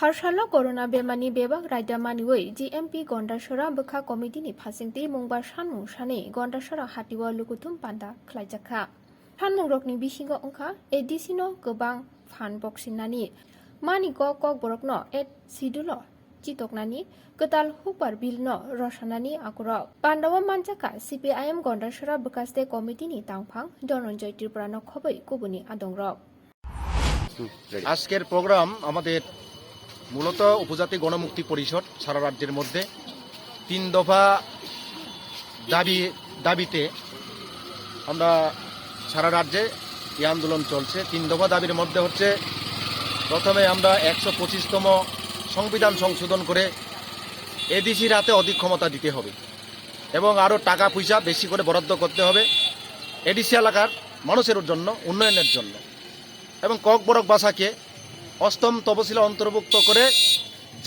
Harshala Corona Bemani Beba Raidamaniwe, GMP Gandacharra Bukha Committee ni Phasingti Mungba Sanmwng Shani Gandacharra Hatiwa Lukutum Panda Klaijaka. Sanmwng ni Bisingo Ongka Edisino Gobang Fan Boxinani Mani Kok Borokno Ed Sidulo Chitoknani Ketal Hupar Bilno Roshanani Akurok Pandawa Manjaka Cpim Gandacharra Bukaste Committee ni Tangphang Dononjoy Triprano Khoboi Kubuni Adongrok. আজকের programme আমাদের মূলত উপজাতি গণমুক্তি পরিষদ সারা রাজ্যের মধ্যে 3 দফা দাবিতে আমরা সারা রাজ্যে এই আন্দোলন চলছে। 3 দফা দাবির মধ্যে হচ্ছে প্রথমে আমরা 125তম সংবিধান সংশোধন করে এডিসির হাতে অধিক ক্ষমতা দিতে হবে এবং আরও টাকা পয়সা বেশি করে বরাদ্দ করতে হবে এডিসি এলাকার মানুষের জন্য, উন্নয়নের জন্য এবং ককবরক ভাষাকে 8ম তফসিলে অন্তর্ভুক্ত করে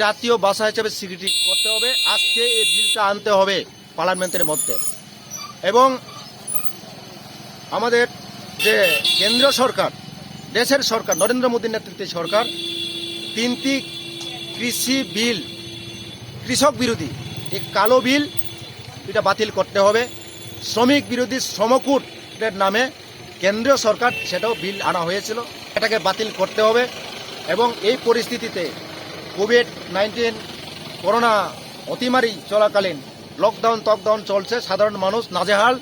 জাতীয় ভাষা হিসেবে স্বীকৃতি করতে হবে। আজকে এই বিলটা আনতে হবে পার্লামেন্টের মধ্যে এবং আমাদের যে কেন্দ্রীয় সরকার, দেশের সরকার, নরেন্দ্র মোদীর নেতৃত্বে সরকার 3টি কৃষি বিল, কৃষক বিরোধী এই কালো বিল এটা বাতিল করতে হবে। শ্রমিক বিরোধী শ্রমকূটের নামে কেন্দ্রীয় সরকার সেটাও বিল আনা হয়েছিল, এটাকে বাতিল করতে হবে এবং এই পরিস্থিতিতে কোভিড-19 করোনা অতিমারি চলাকালীন লকডাউন চলছে, সাধারণ মানুষ নাজেহাল,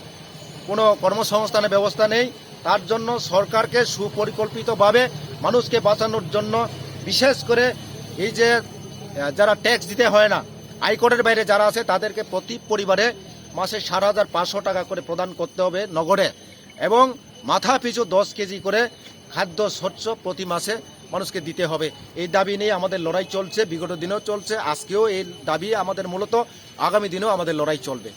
কোনো কর্মসংস্থানের ব্যবস্থা নেই। তার জন্য সরকারকে সুপরিকল্পিতভাবে মানুষকে বাঁচানোর জন্য বিশেষ করে এই যে যারা ট্যাক্স দিতে হয় না, আয়করের বাইরে যারা আছে তাদেরকে প্রতি পরিবারে মাসে 7,500 টাকা করে প্রদান করতে হবে নগদে এবং মাথা পিছু 10 কেজি করে খাদ্য শস্য প্রতি মাসে মানুষকে দিতে হবে। এই দাবি নিয়ে আমাদের লড়াই চলছে, বিগত দিনেও চলছে, আজকেও এই দাবি আমাদের মূলত, আগামী দিনেও আমাদের লড়াই চলবে।